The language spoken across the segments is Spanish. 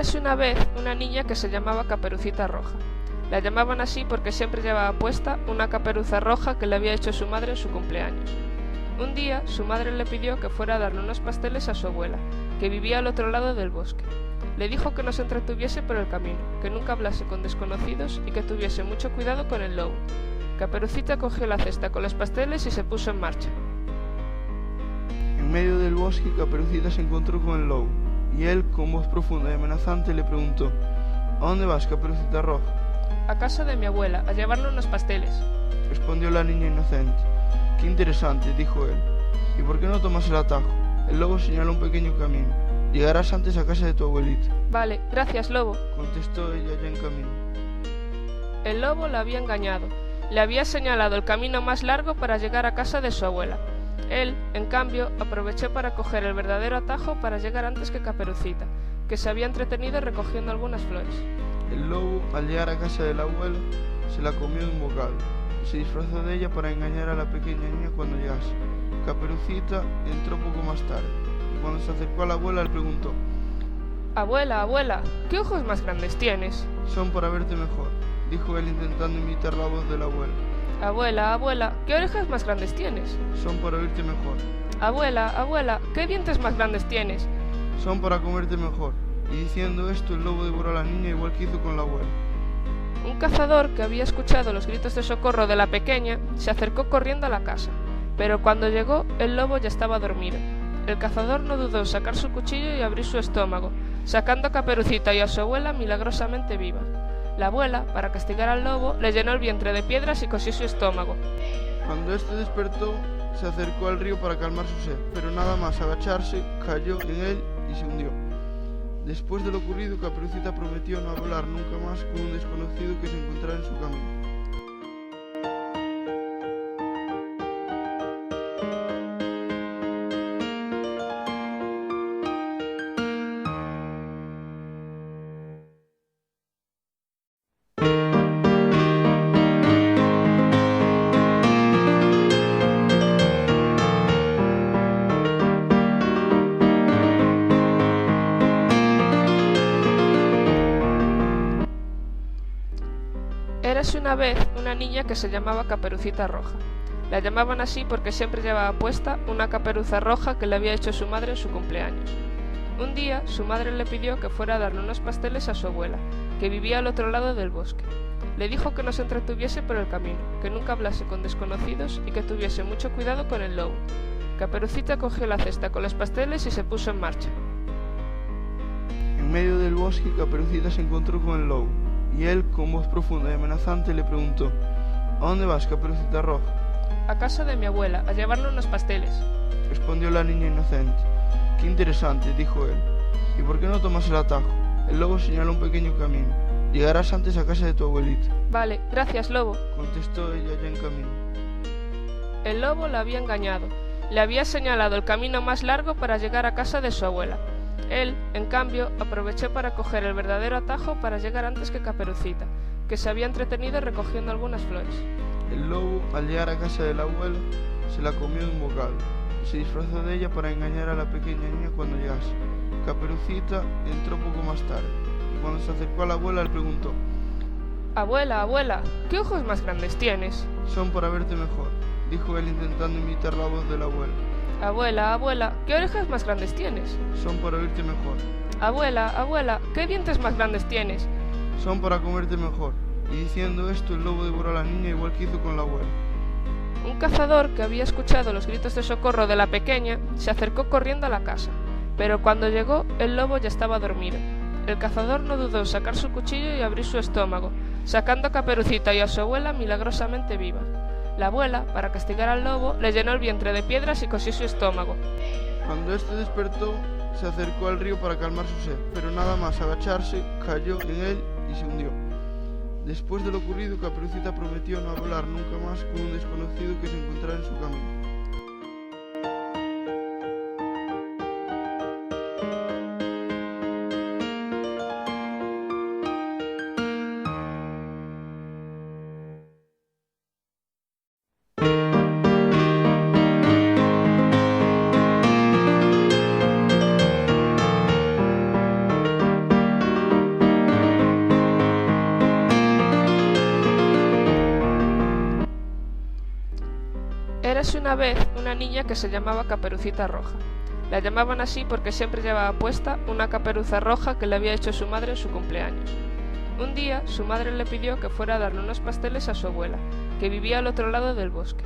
Érase una vez una niña que se llamaba Caperucita Roja. La llamaban así porque siempre llevaba puesta una caperuza roja que le había hecho su madre en su cumpleaños. Un día su madre le pidió que fuera a darle unos pasteles a su abuela, que vivía al otro lado del bosque. Le dijo que no se entretuviese por el camino, que nunca hablase con desconocidos y que tuviese mucho cuidado con el lobo. Caperucita cogió la cesta con los pasteles y se puso en marcha. En medio del bosque, Caperucita se encontró con el lobo, y él, con voz profunda y amenazante, le preguntó: ¿A dónde vas, Caperucita Roja? A casa de mi abuela, a llevarle unos pasteles, respondió la niña inocente. Qué interesante, dijo él. ¿Y por qué no tomas el atajo? El lobo señaló un pequeño camino. Llegarás antes a casa de tu abuelita. Vale, gracias, lobo, contestó ella ya en camino. El lobo la había engañado. Le había señalado el camino más largo para llegar a casa de su abuela. Él, en cambio, aprovechó para coger el verdadero atajo para llegar antes que Caperucita, que se había entretenido recogiendo algunas flores. El lobo, al llegar a casa del abuelo, se la comió de un bocado y se disfrazó de ella para engañar a la pequeña niña cuando llegase. Caperucita entró poco más tarde y cuando se acercó a la abuela le preguntó: Abuela, abuela, ¿qué ojos más grandes tienes? Son para verte mejor, dijo él intentando imitar la voz del abuelo. Abuela, abuela, ¿qué orejas más grandes tienes? Son para oírte mejor. Abuela, abuela, ¿qué dientes más grandes tienes? Son para comerte mejor. Y diciendo esto, el lobo devoró a la niña igual que hizo con la abuela. Un cazador que había escuchado los gritos de socorro de la pequeña se acercó corriendo a la casa, pero cuando llegó el lobo ya estaba dormido. El cazador no dudó en sacar su cuchillo y abrir su estómago, sacando a Caperucita y a su abuela milagrosamente vivas. La abuela, para castigar al lobo, le llenó el vientre de piedras y cosió su estómago. Cuando éste despertó, se acercó al río para calmar su sed, pero nada más agacharse, cayó en él y se hundió. Después de lo ocurrido, Caperucita prometió no hablar nunca más con un desconocido que se encontrara en su camino. Érase una vez una niña que se llamaba Caperucita Roja. La llamaban así porque siempre llevaba puesta una caperuza roja que le había hecho su madre en su cumpleaños. Un día su madre le pidió que fuera a darle unos pasteles a su abuela, que vivía al otro lado del bosque. Le dijo que no se entretuviese por el camino, que nunca hablase con desconocidos y que tuviese mucho cuidado con el lobo. Caperucita cogió la cesta con los pasteles y se puso en marcha. En medio del bosque, Caperucita se encontró con el lobo, y él, con voz profunda y amenazante, le preguntó: ¿A dónde vas, Caperucita Roja? A casa de mi abuela, a llevarle unos pasteles, respondió la niña inocente. Qué interesante, dijo él. ¿Y por qué no tomas el atajo? El lobo señaló un pequeño camino. Llegarás antes a casa de tu abuelita. Vale, gracias, lobo, contestó ella ya en camino. El lobo la había engañado. Le había señalado el camino más largo para llegar a casa de su abuela. Él, en cambio, aprovechó para coger el verdadero atajo para llegar antes que Caperucita, que se había entretenido recogiendo algunas flores. El lobo, al llegar a casa del abuelo, se la comió de un bocado y se disfrazó de ella para engañar a la pequeña niña cuando llegase. Caperucita entró poco más tarde y cuando se acercó a la abuela le preguntó: Abuela, abuela, ¿qué ojos más grandes tienes? Son para verte mejor, dijo él intentando imitar la voz del abuelo. Abuela, abuela, ¿qué orejas más grandes tienes? Son para oírte mejor. Abuela, abuela, ¿qué dientes más grandes tienes? Son para comerte mejor. Y diciendo esto, el lobo devoró a la niña igual que hizo con la abuela. Un cazador que había escuchado los gritos de socorro de la pequeña se acercó corriendo a la casa, pero cuando llegó el lobo ya estaba dormido. El cazador no dudó en sacar su cuchillo y abrir su estómago, sacando a Caperucita y a su abuela milagrosamente vivas. La abuela, para castigar al lobo, le llenó el vientre de piedras y cosió su estómago. Cuando éste despertó, se acercó al río para calmar su sed, pero nada más agacharse, cayó en él y se hundió. Después de lo ocurrido, Caperucita prometió no hablar nunca más con un desconocido que se encontrara en su camino. una vez una niña que se llamaba Caperucita Roja. La llamaban así porque siempre llevaba puesta una caperuza roja que le había hecho su madre en su cumpleaños. Un día su madre le pidió que fuera a darle unos pasteles a su abuela, que vivía al otro lado del bosque.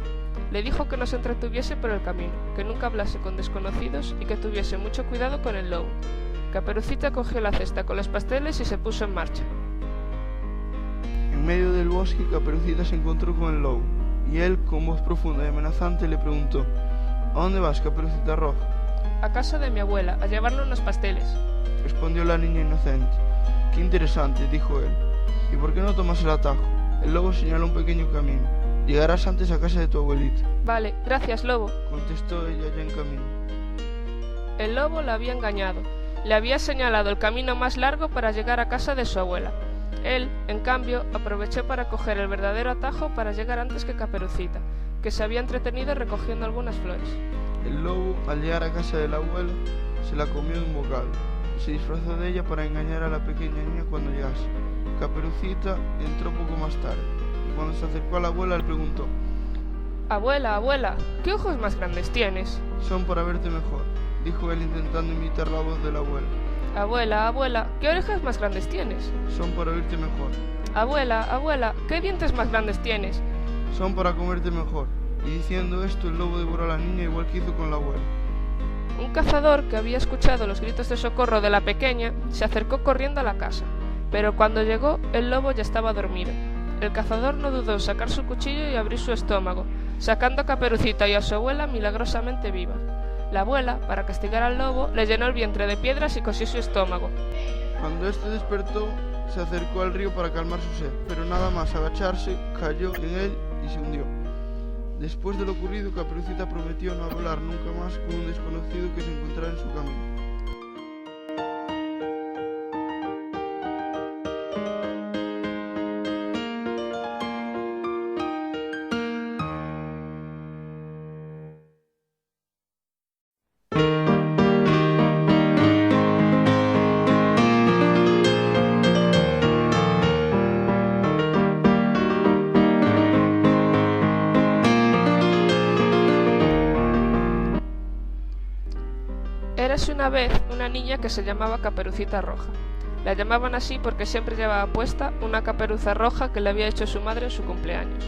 Le dijo que no se entretuviese por el camino, que nunca hablase con desconocidos y que tuviese mucho cuidado con el lobo. Caperucita cogió la cesta con los pasteles y se puso en marcha. En medio del bosque, Caperucita se encontró con el lobo, y él, con voz profunda y amenazante, le preguntó: ¿A dónde vas, Caperucita Roja? A casa de mi abuela, a llevarle unos pasteles, respondió la niña inocente. Qué interesante, dijo él. ¿Y por qué no tomas el atajo? El lobo señaló un pequeño camino. Llegarás antes a casa de tu abuelita. Vale, gracias, lobo, contestó ella ya en camino. El lobo la había engañado. Le había señalado el camino más largo para llegar a casa de su abuela. Él, en cambio, aprovechó para coger el verdadero atajo para llegar antes que Caperucita, que se había entretenido recogiendo algunas flores. El lobo, al llegar a casa de la abuela, se la comió de un bocado y se disfrazó de ella para engañar a la pequeña niña cuando llegase. Caperucita entró poco más tarde y cuando se acercó a la abuela le preguntó: Abuela, abuela, ¿qué ojos más grandes tienes? Son para verte mejor, dijo él intentando imitar la voz de la abuela. Abuela, abuela, ¿qué orejas más grandes tienes? Son para oírte mejor. Abuela, abuela, ¿qué dientes más grandes tienes? Son para comerte mejor. Y diciendo esto, el lobo devoró a la niña igual que hizo con la abuela. Un cazador que había escuchado los gritos de socorro de la pequeña se acercó corriendo a la casa, pero cuando llegó el lobo ya estaba dormido. El cazador no dudó en sacar su cuchillo y abrir su estómago, sacando a Caperucita y a su abuela milagrosamente vivas. La abuela, para castigar al lobo, le llenó el vientre de piedras y cosió su estómago. Cuando éste despertó, se acercó al río para calmar su sed, pero nada más agacharse, cayó en él y se hundió. Después de lo ocurrido, Caperucita prometió no hablar nunca más con un desconocido que se encontrara en su camino. Érase una vez una niña que se llamaba Caperucita Roja. La llamaban así porque siempre llevaba puesta una caperuza roja que le había hecho su madre en su cumpleaños.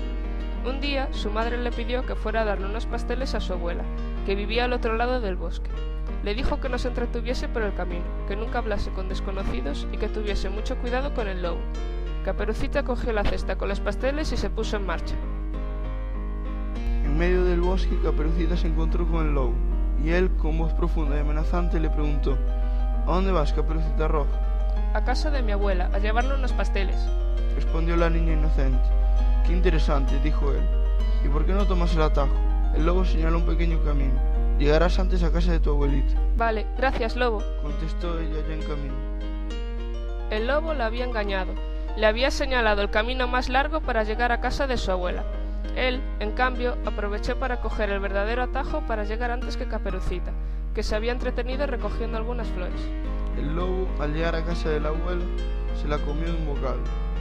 Un día su madre le pidió que fuera a darle unos pasteles a su abuela, que vivía al otro lado del bosque. Le dijo que no se entretuviese por el camino, que nunca hablase con desconocidos y que tuviese mucho cuidado con el lobo. Caperucita cogió la cesta con los pasteles y se puso en marcha. En medio del bosque, Caperucita se encontró con el lobo, y él, con voz profunda y amenazante, le preguntó: ¿A dónde vas, Caperucita Roja? A casa de mi abuela, a llevarle unos pasteles, respondió la niña inocente. Qué interesante, dijo él. ¿Y por qué no tomas el atajo? El lobo señaló un pequeño camino. Llegarás antes a casa de tu abuelita. Vale, gracias, lobo, contestó ella ya en camino. El lobo la había engañado. Le había señalado el camino más largo para llegar a casa de su abuela. Él, en cambio, aprovechó para coger el verdadero atajo para llegar antes que Caperucita, que se había entretenido recogiendo algunas flores. El lobo, al llegar a casa de la abuela, se la comió de un bocado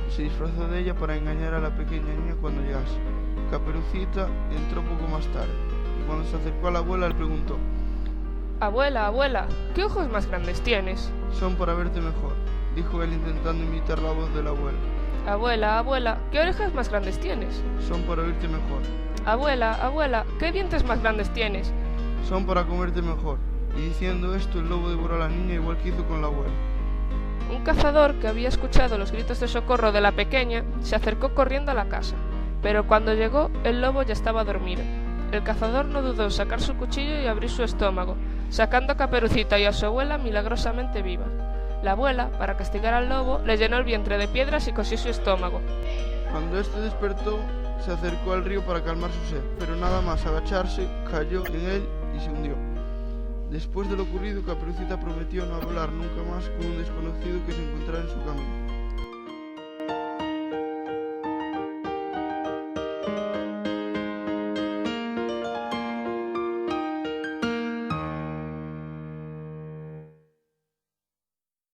y se disfrazó de ella para engañar a la pequeña niña cuando llegase. Caperucita entró poco más tarde y cuando se acercó a la abuela le preguntó: Abuela, abuela, ¿qué ojos más grandes tienes? Son para verte mejor, dijo él intentando imitar la voz de la abuela. Abuela, abuela, ¿qué orejas más grandes tienes? Son para oírte mejor. Abuela, abuela, ¿qué dientes más grandes tienes? Son para comerte mejor. Y diciendo esto, el lobo devoró a la niña igual que hizo con la abuela. Un cazador que había escuchado los gritos de socorro de la pequeña se acercó corriendo a la casa, pero cuando llegó el lobo ya estaba dormido. El cazador no dudó en sacar su cuchillo y abrir su estómago, sacando a Caperucita y a su abuela milagrosamente vivas. La abuela, para castigar al lobo, le llenó el vientre de piedras y cosió su estómago. Cuando éste despertó, se acercó al río para calmar su sed, pero nada más agacharse, cayó en él y se hundió. Después de lo ocurrido, Caperucita prometió no hablar nunca más con un desconocido que se encontrara en su camino.